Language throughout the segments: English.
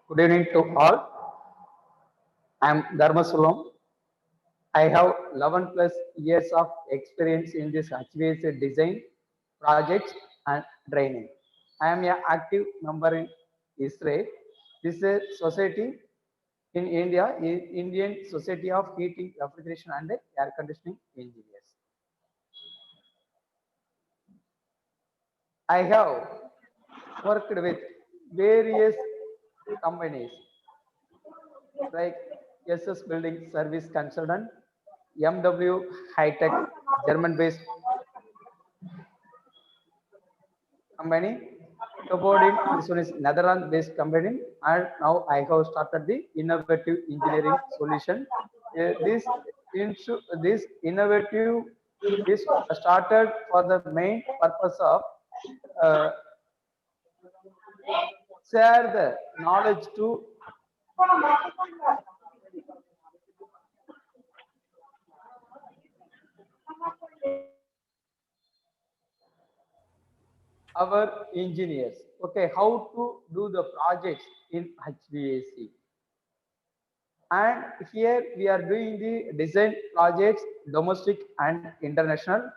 Good evening to all. I am Dharmasulam. I have 11 plus years of experience in this HVAC design, projects and training. I am an active member in ISRE. This is a society in India, Indian Society of Heating, Refrigeration and Air Conditioning Engineers. I have worked with various companies like SS Building Service Consultant, MW High Tech, German-based company. Tobodin, this one is Netherlands-based company, and now I have started the innovative engineering solution. This innovative is started for the main purpose of uh, share the knowledge to our engineers. Okay, how to do the projects in HVAC. And here we are doing the design projects, domestic and international.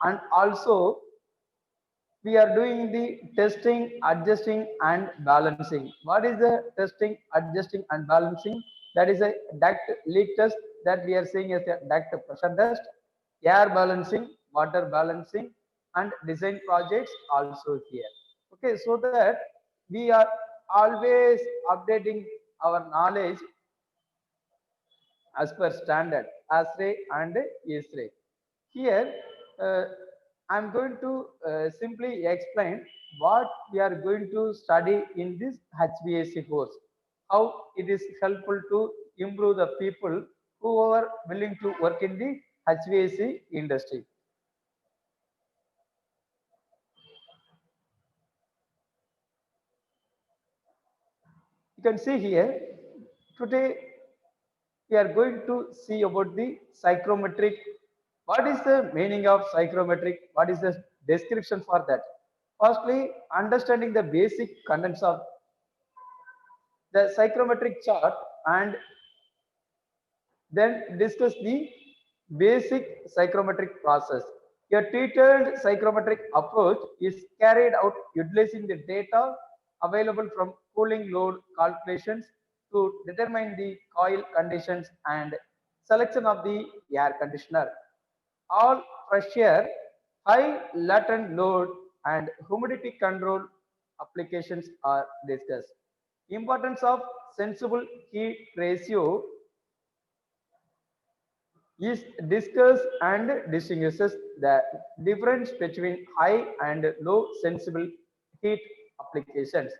And also we are doing the testing, adjusting and balancing. What is the testing, adjusting and balancing? That is a duct leak test that we are saying as a duct pressure test, air balancing, water balancing and design projects also here. Okay, so that we are always updating our knowledge as per standard ASRE and ISRE. Here, I'm going to simply explain what we are going to study in this HVAC course, how it is helpful to improve the people who are willing to work in the HVAC industry. You can see here, today we are going to see about the psychrometric. What is the meaning of psychrometric? What is the description for that? Firstly, understanding the basic contents of the psychrometric chart and then discuss the basic psychrometric process. A detailed psychrometric approach is carried out utilizing the data available from cooling load calculations to determine the coil conditions and selection of the air conditioner. All pressure, high latent load, and humidity control applications are discussed. Importance of sensible heat ratio is discussed and distinguishes the difference between high and low sensible heat applications.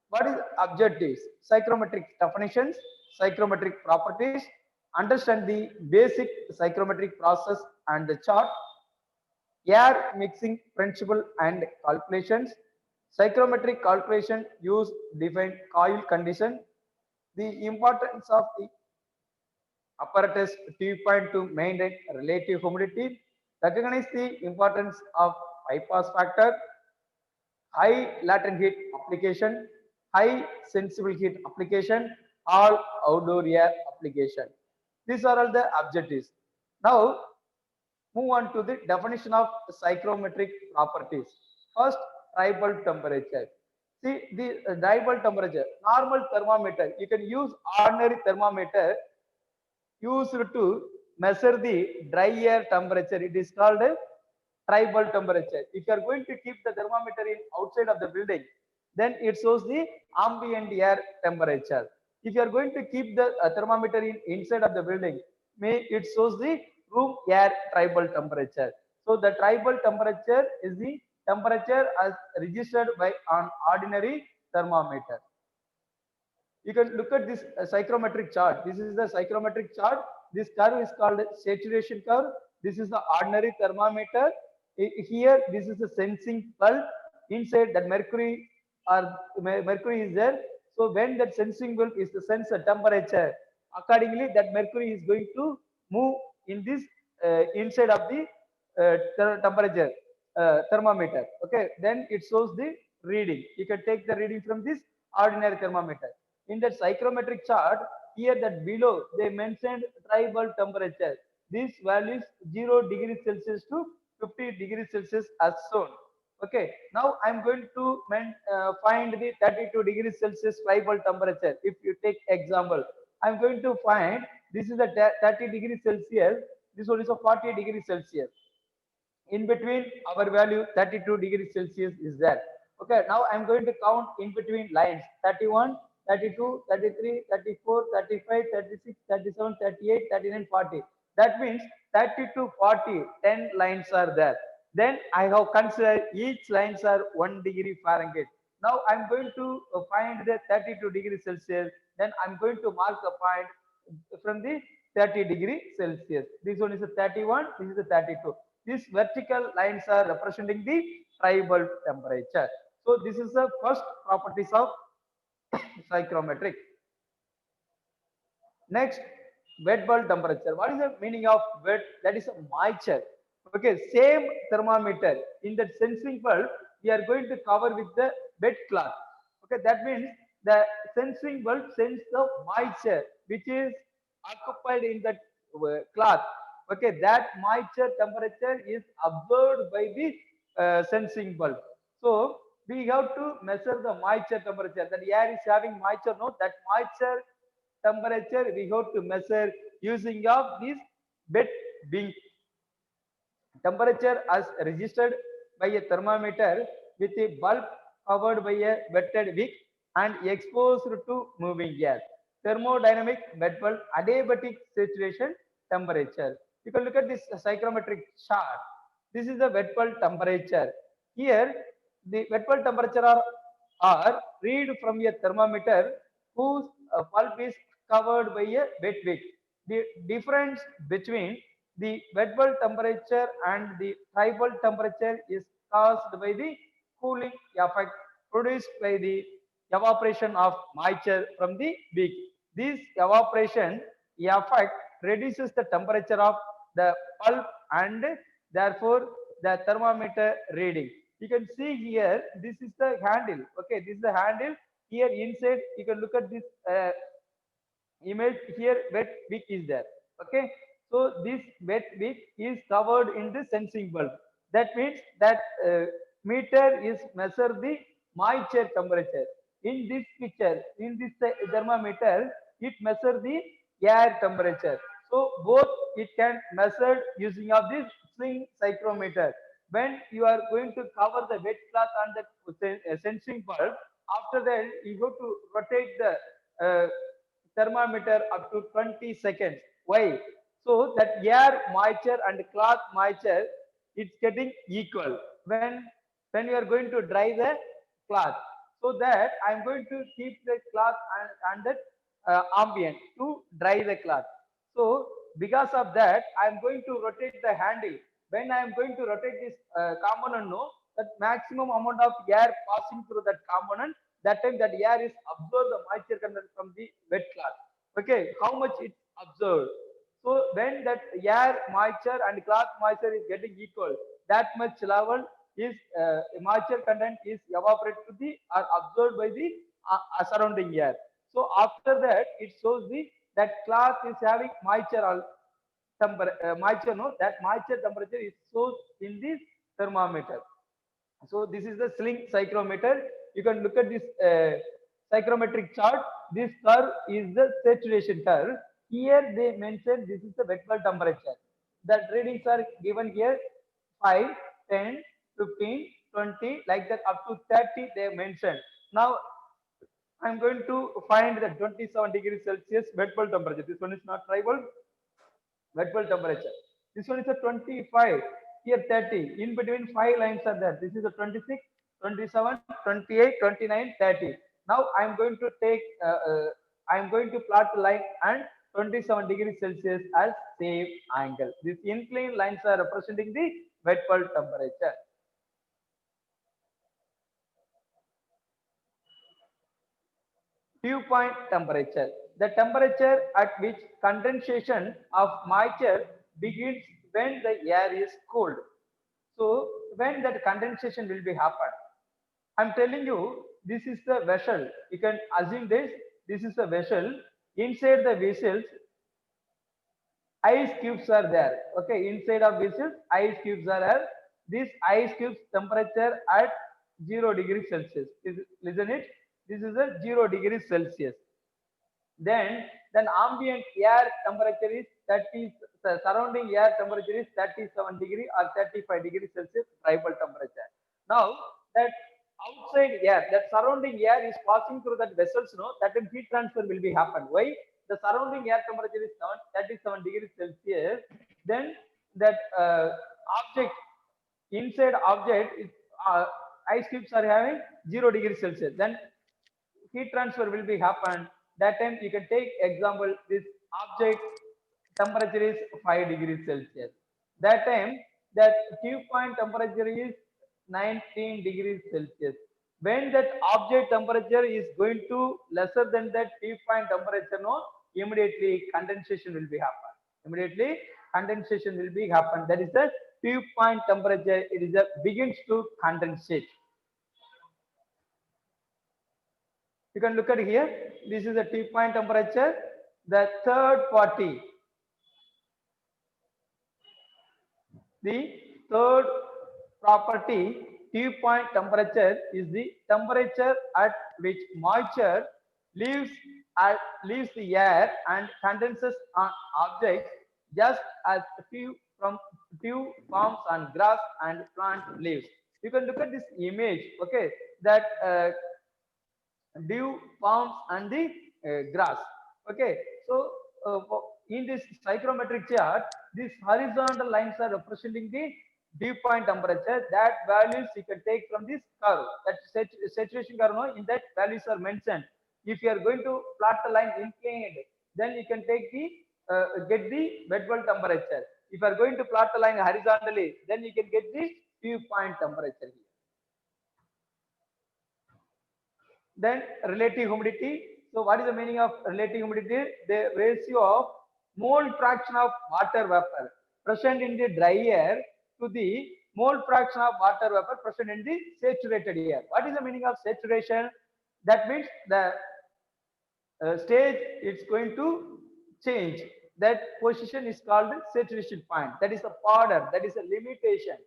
What is objectives? Psychrometric definitions, psychrometric properties, understand the basic psychrometric process and the chart, air mixing principle and calculations, psychrometric calculation use define coil condition, the importance of the apparatus dew point to maintain relative humidity, recognize the importance of bypass factor, high latent heat application, high sensible heat application, all outdoor air application. These are all the objectives. Now, move on to the definition of psychrometric properties. First, tribal temperature. See the tribal temperature, normal thermometer, you can use ordinary thermometer used to measure the dry air temperature. It is called a tribal temperature. If you are going to keep the thermometer in outside of the building, then it shows the ambient air temperature. If you are going to keep the thermometer in inside of the building, may it shows the room air tribal temperature. So the tribal temperature is the temperature as registered by an ordinary thermometer. You can look at this psychrometric chart. This is the psychrometric chart. This curve is called saturation curve. This is the ordinary thermometer. Here, this is the sensing bulb. Inside that mercury is there. So when that sensing bulb is to sense the temperature, accordingly that mercury is going to move in this inside of the temperature thermometer. Okay, then it shows the reading. You can take the reading from this ordinary thermometer. In that psychrometric chart, here that below they mentioned tribal temperature. This value is 0 degrees Celsius to 50 degrees Celsius as shown. Okay, now I'm going to find the 32 degrees Celsius tribal temperature. If you take example, I'm going to find this is the 30 degrees Celsius, this one is a 40 degrees Celsius. In between our value 32 degrees Celsius is there. Okay, now I'm going to count in between lines 31, 32, 33, 34, 35, 36, 37, 38, 39, 40. That means 30 to 40, 10 lines are there. Then I have considered each lines are 1 degree Fahrenheit. Now I'm going to find the 32 degrees Celsius. Then I'm going to mark a point from the 30 degree Celsius. This one is a 31, this is a 32. These vertical lines are representing the tribal temperature. So this is the first properties of psychrometric. Next, wet bulb temperature. What is the meaning of wet? That is a moisture. Okay, same thermometer. In that sensing bulb, we are going to cover with the wet cloth. Okay, that means the sensing bulb sense the moisture which is occupied in that cloth. Okay, that moisture temperature is observed by the sensing bulb. So we have to measure the moisture temperature. That air is having moisture, no? That moisture temperature we have to measure using of this wet wick. Temperature as registered by a thermometer with a bulb covered by a wetted wick and exposed to moving air. Thermodynamic wet bulb adiabatic saturation temperature. You can look at this psychrometric chart. This is the wet bulb temperature. Here, the wet bulb temperature are read from a thermometer whose pulp is covered by a wet wick. The difference between the wet bulb temperature and the tribal temperature is caused by the cooling effect produced by the evaporation of moisture from the wick. This evaporation effect reduces the temperature of the pulp and therefore the thermometer reading. You can see here, this is the handle. Okay, this is the handle. Here inside, you can look at this image here, wet wick is there. Okay, so this wet wick is covered in the sensing bulb. That means that meter is measure the moisture temperature. In this picture, in this thermometer, it measure the air temperature. So both it can measure using of this swing psychrometer. When you are going to cover the wet cloth on the sensing bulb, after that you go to rotate the thermometer up to 20 seconds. Why? So that air moisture and cloth moisture, it's getting equal when you are going to dry the cloth. So that I'm going to keep the cloth and that ambient to dry the cloth. So because of that, I'm going to rotate the handle. When I'm going to rotate this component, no, that maximum amount of air passing through that component, that time that air is absorbed the moisture content from the wet cloth. Okay, how much it absorbed. So when that air moisture and cloth moisture is getting equal, that much level is moisture content is evaporated to the or absorbed by the surrounding air. So after that, it shows the that cloth is having moisture moisture, no, that moisture temperature is shows in this thermometer. So this is the sling psychrometer. You can look at this psychrometric chart. This curve is the saturation curve. Here they mention this is the wet bulb temperature. The readings are given here 5, 10, 15, 20, like that up to 30 they mentioned. Now I'm going to find the 27 degrees Celsius wet bulb temperature. This one is not tribal wet bulb temperature. This one is a 25, here 30. In between 5 lines are there. This is a 26, 27, 28, 29, 30. Now I am going to take, I am going to plot the line and 27 degrees Celsius as same angle. These inclined lines are representing the wet bulb temperature. Dew point temperature. The temperature at which condensation of moisture begins when the air is cooled. So when that condensation will be happen, I'm telling you this is the vessel. You can assume this is the vessel. Inside the vessels, ice cubes are there. Okay, inside of vessels, ice cubes are there. This ice cubes temperature at 0 degrees Celsius. Listen it. This is a 0 degrees Celsius. Then ambient air temperature is 30, the surrounding air temperature is 37 degree or 35 degrees Celsius dry bulb temperature. Now that outside air, that surrounding air is passing through that vessels, no, that heat transfer will be happen. Why? The surrounding air temperature is 37 degrees Celsius. Then that object, inside object is ice cubes are having 0 degrees Celsius. Then heat transfer will be happen. That time you can take example, this object temperature is 5 degrees Celsius. That time that dew point temperature is 19 degrees Celsius. When that object temperature is going to lesser than that dew point temperature, no, immediately condensation will be happen. Immediately condensation will be happen. That is the dew point temperature. It is a begins to condensate. You can look at here. This is the dew point temperature. The third party, the third property, dew point temperature is the temperature at which moisture leaves leaves the air and condenses on objects, just as dew forms on grass and plant leaves. You can look at this image. Okay, that dew forms on the grass. Okay, so in this psychrometric chart, these horizontal lines are representing the dew point temperature. That values you can take from this curve, that saturation curve, no, in that values are mentioned. If you are going to plot the line inclined, then you can take the get the wet bulb temperature. If you are going to plot the line horizontally, then you can get the dew point temperature here. Then relative humidity. So what is the meaning of relative humidity? The ratio of mole fraction of water vapor present in the dry air to the mole fraction of water vapor present in the saturated air. What is the meaning of saturation? That means the stage it's going to change. That position is called saturation point. That is a border. That is a limitation.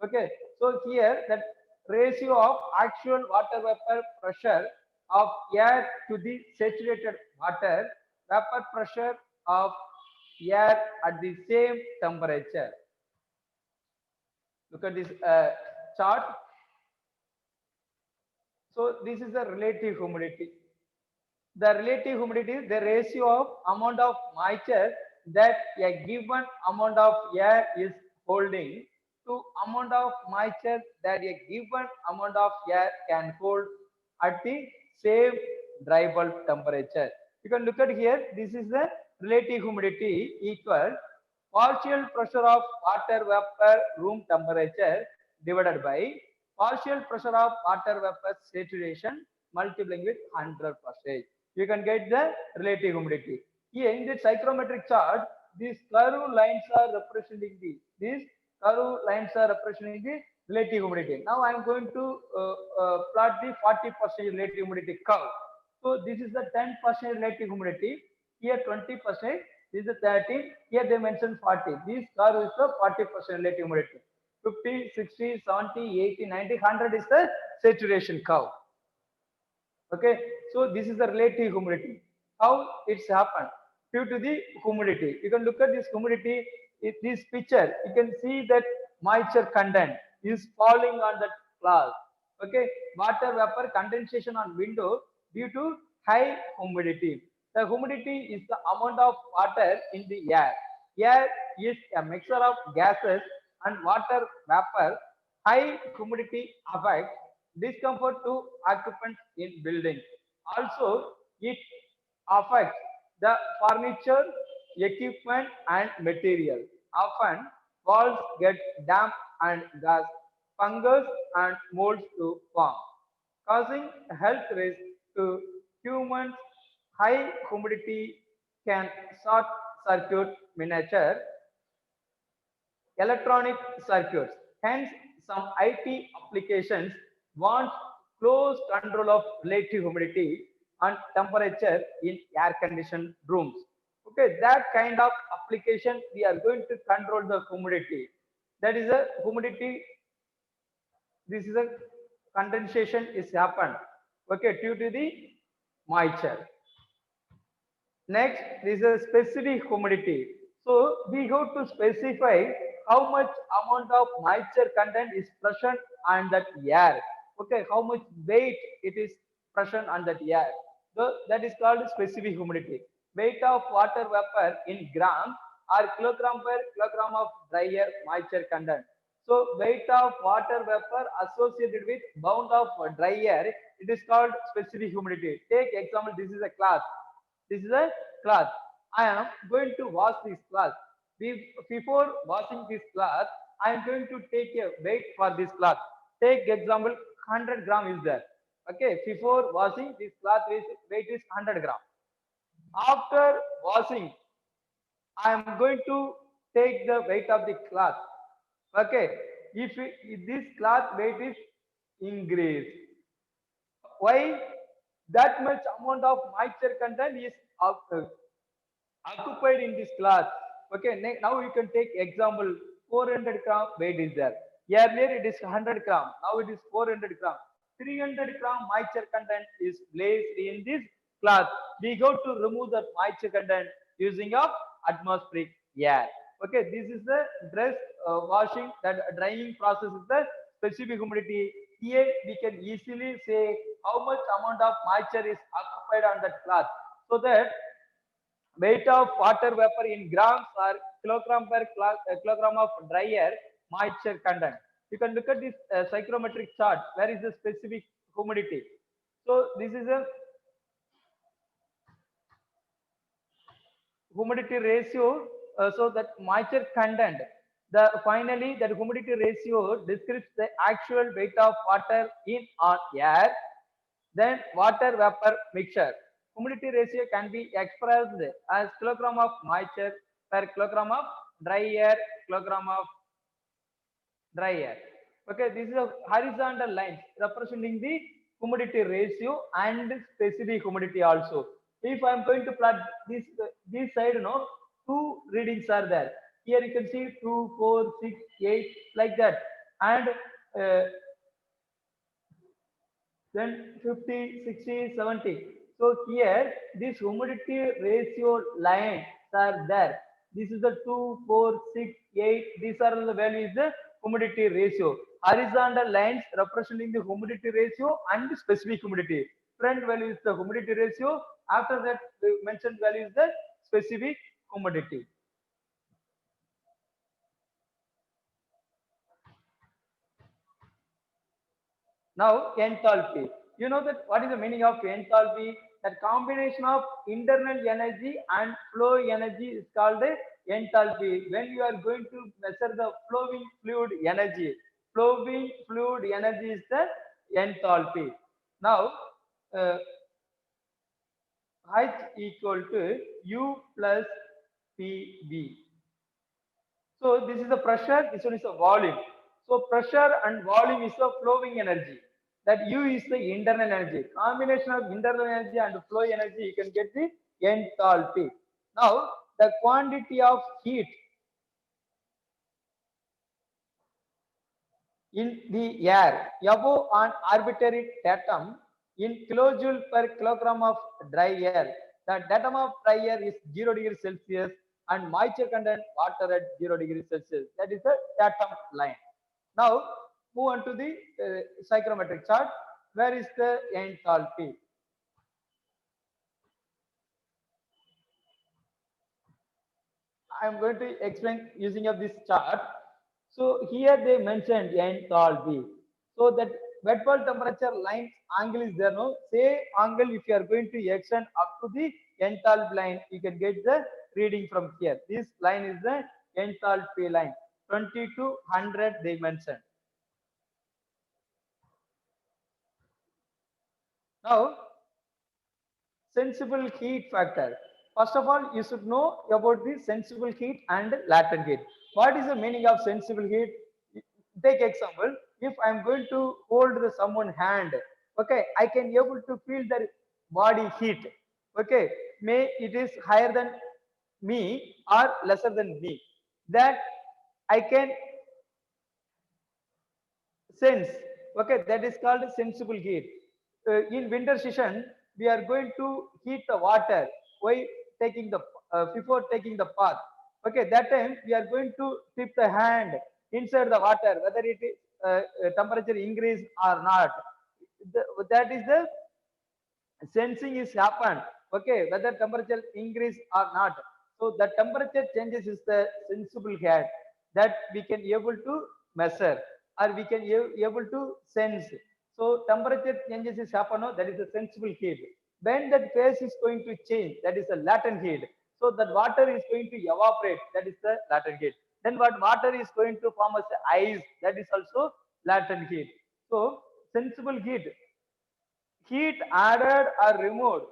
Okay, so here that ratio of actual water vapor pressure of air to the saturated water vapor pressure of air at the same temperature. Look at this chart. So this is the relative humidity. The relative humidity is the ratio of amount of moisture that a given amount of air is holding to amount of moisture that a given amount of air can hold at the same dry bulb temperature. You can look at here. This is the relative humidity equal partial pressure of water vapor room temperature divided by partial pressure of water vapor saturation multiplying with 100%. You can get the relative humidity. Here in the psychrometric chart, these curved lines are representing these curved lines are representing the relative humidity. Now I am going to plot the 40% relative humidity curve. So this is the 10% relative humidity. Here 20%. This is the 13. Here they mentioned 40. This curve is the 40% relative humidity. 50, 60, 70, 80, 90, 100 is the saturation curve. Okay, so this is the relative humidity. How it's happened? Due to the humidity. You can look at this humidity. This picture, you can see that moisture content is falling on that glass. Okay, water vapor condensation on window due to high humidity. The humidity is the amount of water in the air. Air is a mixture of gases and water vapor. High humidity affects discomfort to occupants in buildings. Also, it affects the furniture, equipment, and material. Often, walls get damp and gas, fungus, and molds to form, causing health risk to humans. High humidity can short circuit miniature electronic circuits. Hence, some IT applications want close control of relative humidity and temperature in air conditioned rooms. Okay, that kind of application we are going to control the humidity. That is a humidity. This is a condensation is happened. Okay, due to the moisture. Next, this is a specific humidity. So we have to specify how much amount of moisture content is present on that air. Okay, how much weight it is present on that air. So that is called specific humidity. Weight of water vapor in gram or kilogram per kilogram of dry air moisture content. So weight of water vapor associated with bound of dry air, it is called specific humidity. Take example, this is a cloth. This is a cloth. I am going to wash this cloth. Before washing this cloth, I am going to take a weight for this cloth. Take example, 100 gram is there. Okay, before washing this cloth weight is 100 gram. After washing, I am going to take the weight of the cloth. Okay, if this cloth weight is increased, why? That much amount of moisture content is occupied in this cloth. Okay, now you can take example 400 gram weight is there. Earlier it is 100 gram, now it is 400 gram. 300 gram moisture content is placed in this cloth. We go to remove the moisture content using of atmospheric air. Okay, this is the dress washing, that drying process is the specific humidity. Here we can easily say how much amount of moisture is occupied on that cloth, so that weight of water vapor in grams or kilogram per kilogram of dry air moisture content. You can look at this psychrometric chart. Where is the specific humidity? So this is a humidity ratio. So that moisture content. The finally that humidity ratio describes the actual weight of water in on air. Then water vapor mixture. Humidity ratio can be expressed as kilogram of moisture per kilogram of dry air, kilogram of dry air. Okay, this is a horizontal line representing the humidity ratio and specific humidity also. If I am going to plot this side, no, two readings are there. Here you can see 2, 4, 6, 8 like that, and uh, then 50, 60, 70. So here this humidity ratio lines are there. This is the 2, 4, 6, 8. These are the values the humidity ratio. Horizontal lines representing the humidity ratio and specific humidity. Front value is the humidity ratio. After that, the mentioned value is the specific humidity. Now, enthalpy. You know that what is the meaning of enthalpy? That combination of internal energy and flow energy is called enthalpy. When you are going to measure the flowing fluid energy is the enthalpy. Now, uh, H equal to U plus PV. So this is the pressure, this one is the volume. So pressure and volume is the flowing energy. That U is the internal energy. Combination of internal energy and flow energy, you can get the enthalpy. Now, the quantity of heat in the air above an arbitrary datum in kilojoule per kilogram of dry air. The datum of dry air is 0 degrees Celsius and moisture content water at 0 degrees Celsius. That is the datum line. Now move on to the psychrometric chart. Where is the enthalpy? I am going to explain using of this chart. So here they mentioned enthalpy. So that wet bulb temperature line angle is there. No, say angle if you are going to extend up to the enthalpy line, you can get the reading from here. This line is the enthalpy line. 20 to 100 they mentioned. Now sensible heat factor. First of all, you should know about the sensible heat and latent heat. What is the meaning of sensible heat? Take example. If I am going to hold the someone hand, Okay, I can able to feel the body heat. Okay, may it is higher than me or lesser than me, that I can sense. Okay, that is called sensible heat. In winter session we are going to heat the water. Why? Taking the before taking the bath. Okay, that time we are going to dip the hand inside the water, whether it is temperature increase or not. That is the sensing is happened. Okay, whether temperature increase or not. So the temperature changes is the sensible heat that we can able to measure, or we can able to sense. So temperature changes is happen, no? That is a sensible heat. When that phase is going to change, that is a latent heat. So that water is going to evaporate, that is the latent heat. Then what water is going to form as ice, that is also latent heat. So sensible heat, heat added or removed,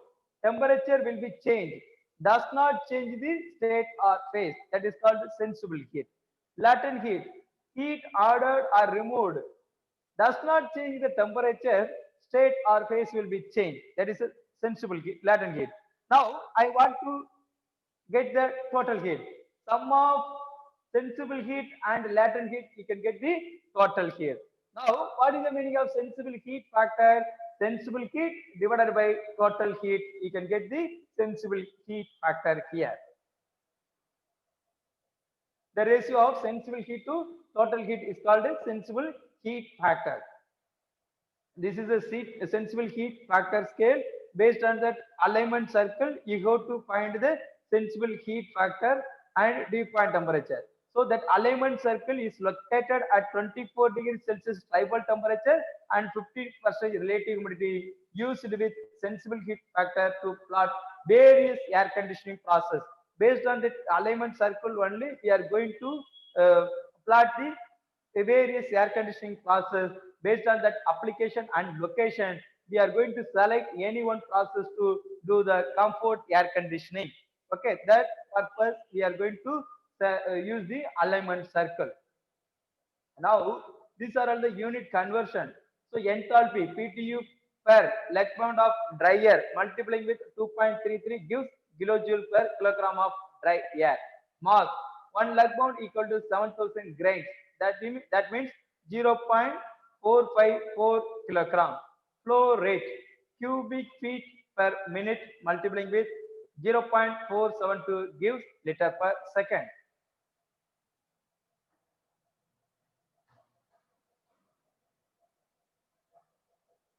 temperature will be changed, does not change the state or phase, that is called sensible heat. Latent heat, heat added or removed, does not change the temperature, state or phase will be changed, that is a sensible heat, latent heat. Now I want to get the total heat. Sum of sensible heat and latent heat, you can get the total heat. Now, what is the meaning of sensible heat factor? Sensible heat divided by total heat, you can get the sensible heat factor here. The ratio of sensible heat to total heat is called a sensible heat factor. This is a sensible heat factor scale. Based on that alignment circle, you have to find the sensible heat factor and dew point temperature. So that alignment circle is located at 24 degrees Celsius tribal temperature and 50% relative humidity, used with sensible heat factor to plot various air conditioning process. Based on that alignment circle only, we are going to plot the various air conditioning process. Based on that application and location, we are going to select any one process to do the comfort air conditioning. Okay, that purpose we are going to use the alignment circle. Now these are all the unit conversion. So enthalpy, PTU per leg pound of dry air multiplying with 2.33 gives kilojoule per kilogram of dry air. Mass, 1 leg pound equal to 7,000 grains. That means 0.454 kilogram. Flow rate, cubic feet per minute multiplying with 0.472 gives liter per second.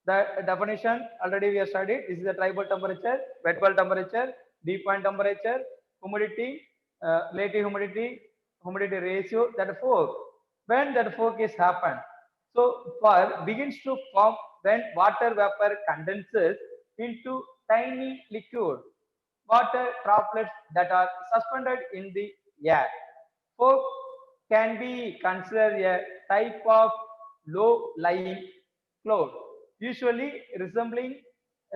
The definition already we have studied. This is the tribal temperature, wet bulb temperature, dew point temperature, humidity, relative humidity, humidity ratio. That fork. When that fork is happened, so fog begins to form when water vapor condenses into tiny liquid water droplets that are suspended in the air. Fog can be considered a type of low-lying cloud, usually resembling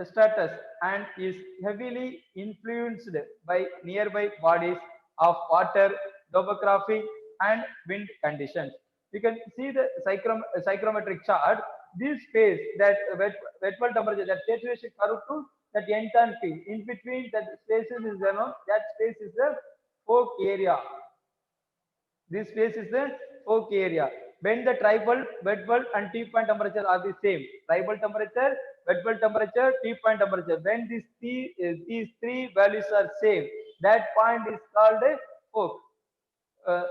stratus, and is heavily influenced by nearby bodies of water, topography, and wind conditions. You can see the psychrometric chart. This phase, that wet bulb temperature, that saturation curve to that enthalpy, in between that spaces is that space is the fog area. This space is the fog area. When the tribal, wet bulb and dew point temperature are the same, tribal temperature, wet bulb temperature, dew point temperature. When these three values are same, that point is called a fog. Uh,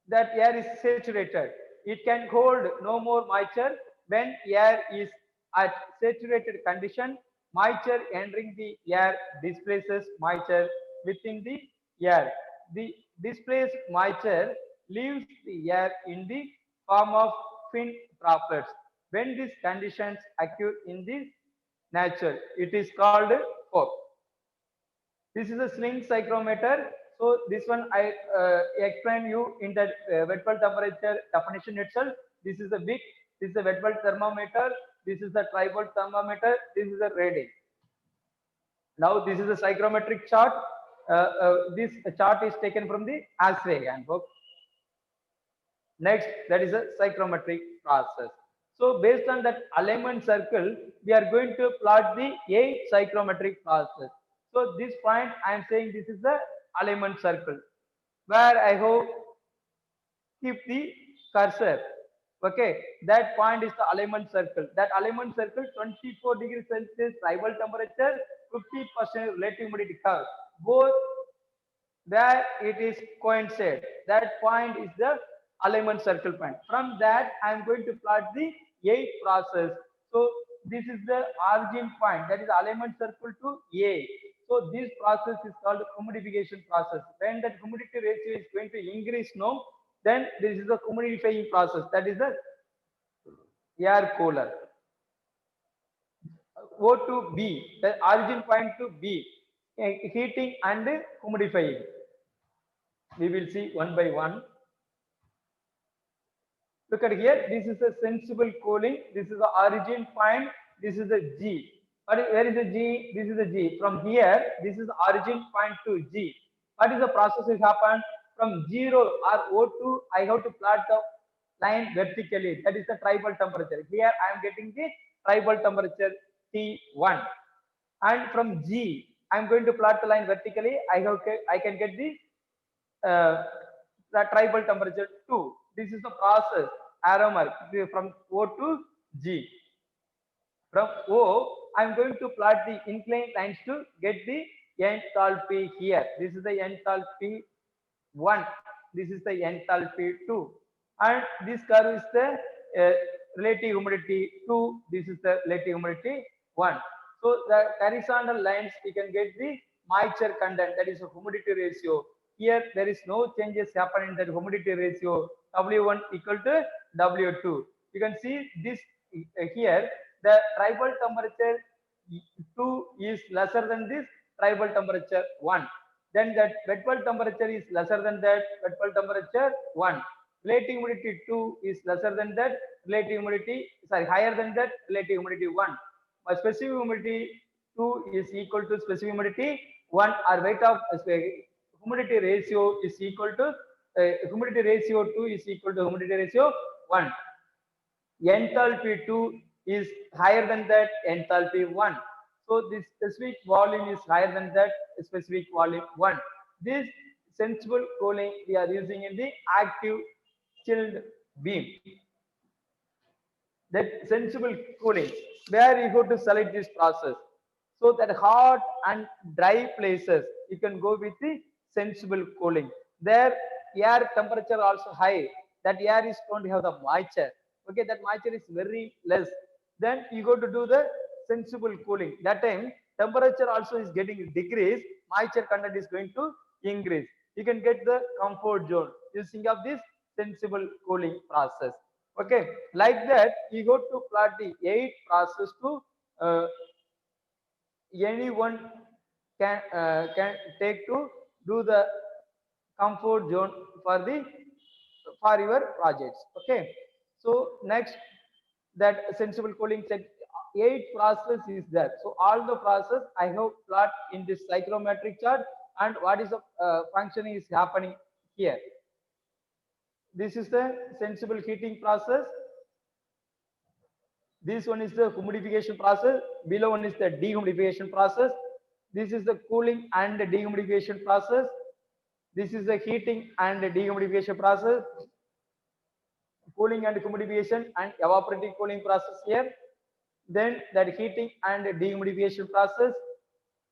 that air is saturated. It can hold no more moisture. When air is at saturated condition, moisture entering the air displaces moisture within the air. The displaced moisture leaves the air in the form of thin droplets. When these conditions occur in the nature, it is called fog. This is a sling psychrometer. So this one I explain you in the wet bulb temperature definition itself. This is the wick. This is the wet bulb thermometer. This is the tribal thermometer. This is the reading. Now this is a psychrometric chart. This chart is taken from the ASRE handbook. Next, that is a psychrometric process. So based on that alignment circle, we are going to plot the 8 psychrometric process. So this point I am saying this is the alignment circle where I have keep the cursor. Okay, that point is the alignment circle. That alignment circle 24 degrees Celsius tribal temperature, 50% relative humidity curve. Both where it is coincide. That point is the alignment circle point. From that, I am going to plot the 8 process. So this is the origin point, that is alignment circle to A. So this process is called humidification process. When that humidity ratio is going to increase, no, then this is the humidifying process. That is the air cooler. O to B, the origin point to B, heating and humidifying. We will see one by one. Look at here, this is a sensible cooling. This is the origin point. This is the G. Where is the G? This is the G. From here, this is the origin point to G. What is the process will happen? From 0 or O2, I have to plot the line vertically. That is the tribal temperature. Here I am getting the tribal temperature T1. And from G, I am going to plot the line vertically. I can get the tribal temperature 2. This is the process arrow mark from O to G. From O, I am going to plot the inclined lines to get the enthalpy here. This is the enthalpy 1. This is the enthalpy 2. And this curve is the relative humidity 2. This is the relative humidity 1. So the horizontal lines, you can get the moisture content, that is the humidity ratio. Here there is no changes happening in that humidity ratio. W1 equal to W2. You can see this here, the tribal temperature 2 is lesser than this tribal temperature 1. Then that wet bulb temperature is lesser than that wet bulb temperature 1. Relative humidity 2 is lesser than that relative humidity, higher than that relative humidity 1. Specific humidity 2 is equal to specific humidity 1, or weight of humidity ratio is equal to humidity ratio 2 is equal to humidity ratio 1. Enthalpy 2 is higher than that enthalpy 1. So this specific volume is higher than that specific volume 1. This sensible cooling we are using in the active chilled beam. That sensible cooling, where you go to select this process. So that hot and dry places, you can go with the sensible cooling. There, air temperature also high. That air is going to have the moisture. Okay, that moisture is very less. Then you go to do the sensible cooling. That time, temperature also is getting decreased. Moisture content is going to increase. You can get the comfort zone using of this sensible cooling process. Okay, like that, you go to plot the 8 process to anyone can take to do the comfort zone for your projects. Okay, so next, that sensible cooling set 8 process is there. So all the process I have plot in this psychrometric chart, and what is the functioning is happening here. This is the sensible heating process. This one is the humidification process. Below one is the dehumidification process. This is the cooling and the dehumidification process. This is the heating and the dehumidification process. Cooling and humidification and evaporative cooling process here. Then that heating and dehumidification process.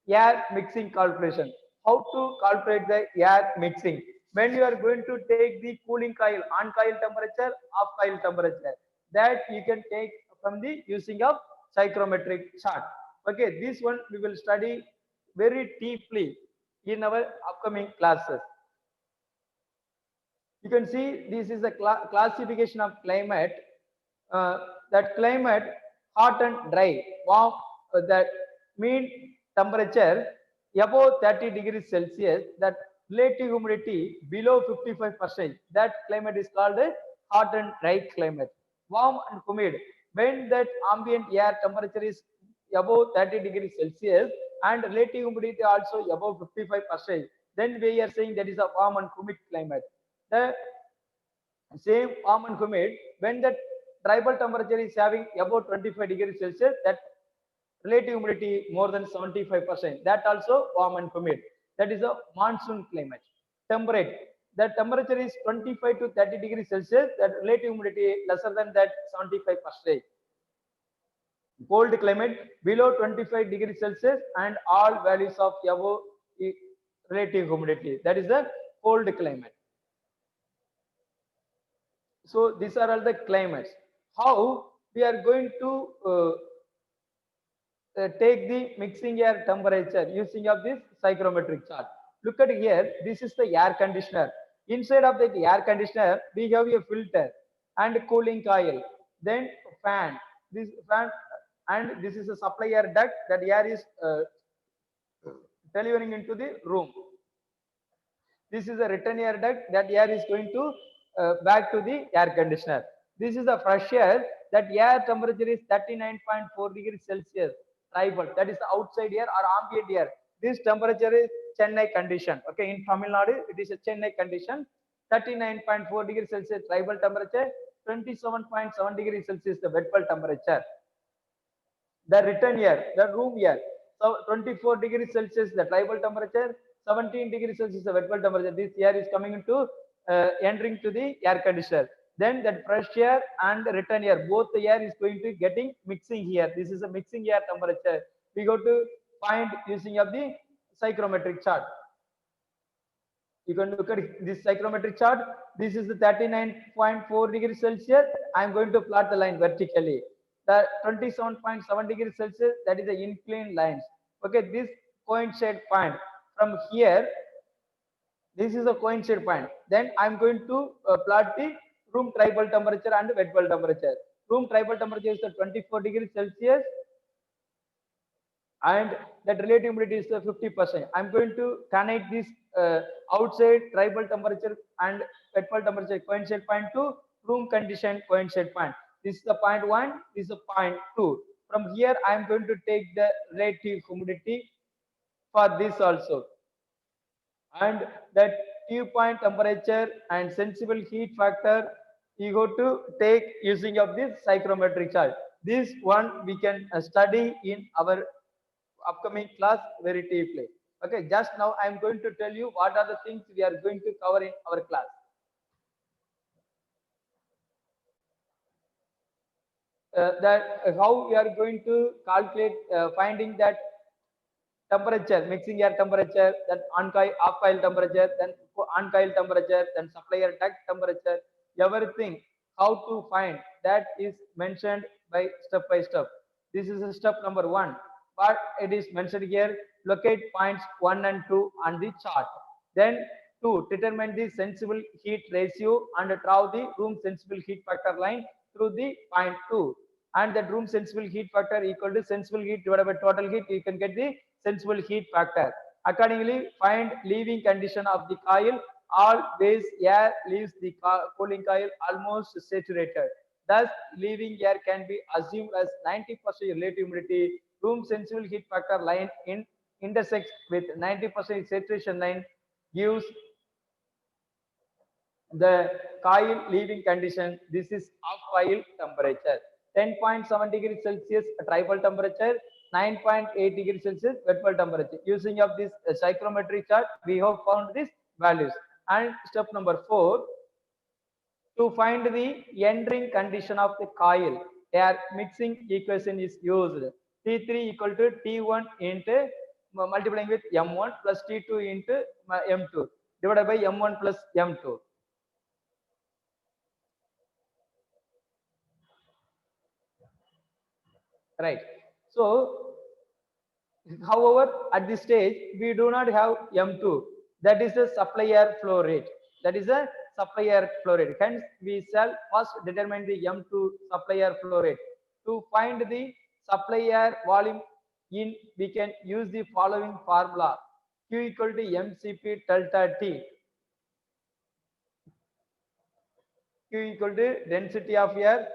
Air mixing calculation. How to calculate the air mixing? When you are going to take the cooling coil, on coil temperature, off coil temperature, that you can take from the using of psychrometric chart. Okay, this one we will study very deeply in our upcoming classes. You can see this is a classification of climate. That climate, hot and dry, warm, that mean temperature above 30 degrees Celsius, that relative humidity below 55%, that climate is called a hot and dry climate. Warm and humid, when that ambient air temperature is above 30 degrees Celsius and relative humidity also above 55%, then we are saying that is a warm and humid climate. The same warm and humid, when that tribal temperature is having about 25 degrees Celsius, that relative humidity more than 75%. That also warm and humid. That is a monsoon climate. Temperate, the temperature is 25 to 30 degrees Celsius, that relative humidity lesser than that 75%. Cold climate below 25 degrees Celsius and all values of above relative humidity. That is the cold climate. So these are all the climates. How we are going to take the mixing air temperature using of this psychrometric chart. Look at here, this is the air conditioner. Inside of the air conditioner, we have a filter and cooling coil, then fan. This fan, and this is a supply air duct, that air is delivering into the room. This is a return air duct, that air is going to back to the air conditioner. This is the fresh air, that air temperature is 39.4 degrees Celsius. Tribal, that is the outside air or ambient air. This temperature is Chennai condition. Okay, in Tamil Nadu, it is a Chennai condition. 39.4 degrees Celsius tribal temperature, 27.7 degrees Celsius the wet bulb temperature. The return air, the room air, so 24 degrees Celsius the tribal temperature, 17 degrees Celsius the wet bulb temperature. This air is coming into entering to the air conditioner. Then that fresh air and return air, both the air is going to getting mixing here. This is a mixing air temperature. We go to find using of the psychrometric chart. You can look at this psychrometric chart. This is the 39.4 degrees Celsius. I am going to plot the line vertically. The 27.7 degrees Celsius, that is the inclined lines. Okay, this coincide point from here, this is a coincide point. Then I am going to plot the room tribal temperature and wet bulb temperature. Room tribal temperature is the 24 degrees Celsius, and that relative humidity is the 50%. I'm going to connect this outside tribal temperature and wet bulb temperature coincide point to room condition coincide point. This is the point 1, this is the point 2. From here, I'm going to take the relative humidity for this also. And that dew point temperature and sensible heat factor, you go to take using of this psychrometric chart. This one we can study in our upcoming class very deeply. Okay, just now I am going to tell you what are the things we are going to cover in our class. That how we are going to calculate finding that temperature, mixing air temperature, then on-coil, off-coil temperature, then on-coil temperature, then supply air duct temperature, everything, how to find, that is mentioned by step. This is step number 1. But it is mentioned here, locate points 1 and 2 on the chart. Then 2, determine the sensible heat ratio and draw the room sensible heat factor line through the point 2. And that room sensible heat factor equal to sensible heat divided by total heat, you can get the sensible heat factor. Accordingly, find leaving condition of the coil. Always air leaves the cooling coil almost saturated. Thus, leaving air can be assumed as 90% relative humidity. Room sensible heat factor line intersects with 90% saturation line, gives the coil leaving condition. This is off coil temperature. 10.7 degrees Celsius tribal temperature, 9.8 degrees Celsius wet bulb temperature. Using of this psychrometric chart, we have found these values. And step number 4, to find the entering condition of the coil, air mixing equation is used. T3 equal to T1 into multiplying with M1 plus T2 into M2 divided by M1 plus M2. Right. So, however, at this stage, we do not have M2. That is the supply air flow rate. That is a supply air flow rate. Hence, we shall first determine the M2 supply air flow rate. To find the supply air volume in, we can use the following formula. Q equal to MCP delta T. Q equal to density of air,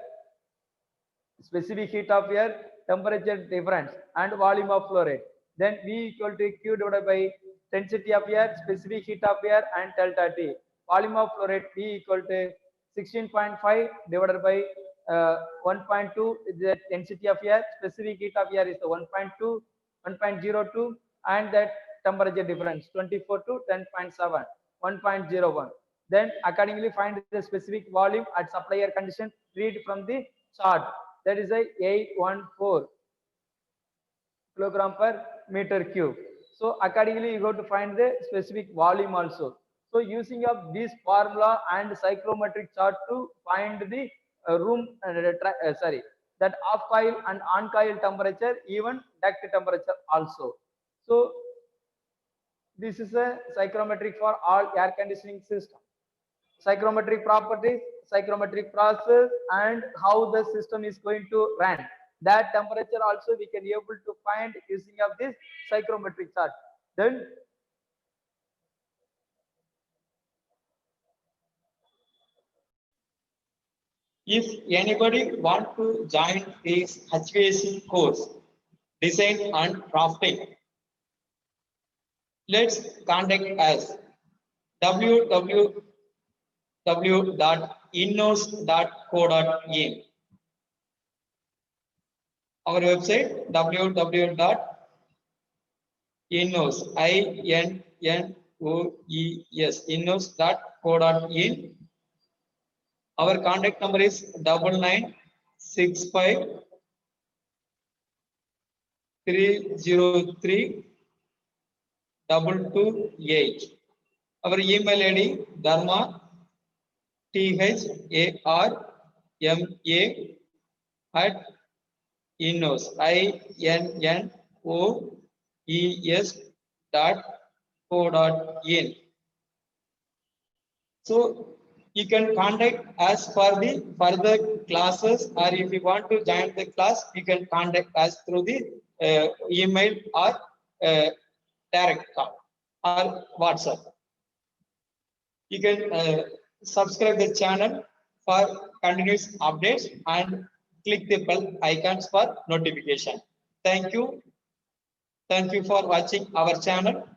specific heat of air, temperature difference, and volume of flow rate. Then V equal to Q divided by density of air, specific heat of air, and delta T. Volume of flow rate V equal to 16.5 divided by 1.2 is the density of air, specific heat of air is the 1.2, 1.02, and that temperature difference 24 to 10.7, 1.01. Then accordingly find the specific volume at supply air condition. Read from the chart. That is a 814 kilogram per meter cube. So accordingly you go to find the specific volume also. So using of this formula and psychrometric chart to find the that off coil and on coil temperature, even duct temperature also. So this is a psychrometric for all air conditioning system. Psychrometric properties, psychrometric process, and how the system is going to run. That temperature also we can able to find using of this psychrometric chart. Then if anybody want to join this HVAC course, design and drafting, let's contact us www.innos.co.in. Our website www.innos.co.in. Our contact number is 9965 303 228. Our email ID dharma THARMA @innos INNOES.co.in. So you can contact us for the further classes, or if you want to join the class, you can contact us through the email or direct call or WhatsApp. You can subscribe the channel for continuous updates and click the bell icons for notification. Thank you. Thank you for watching our channel.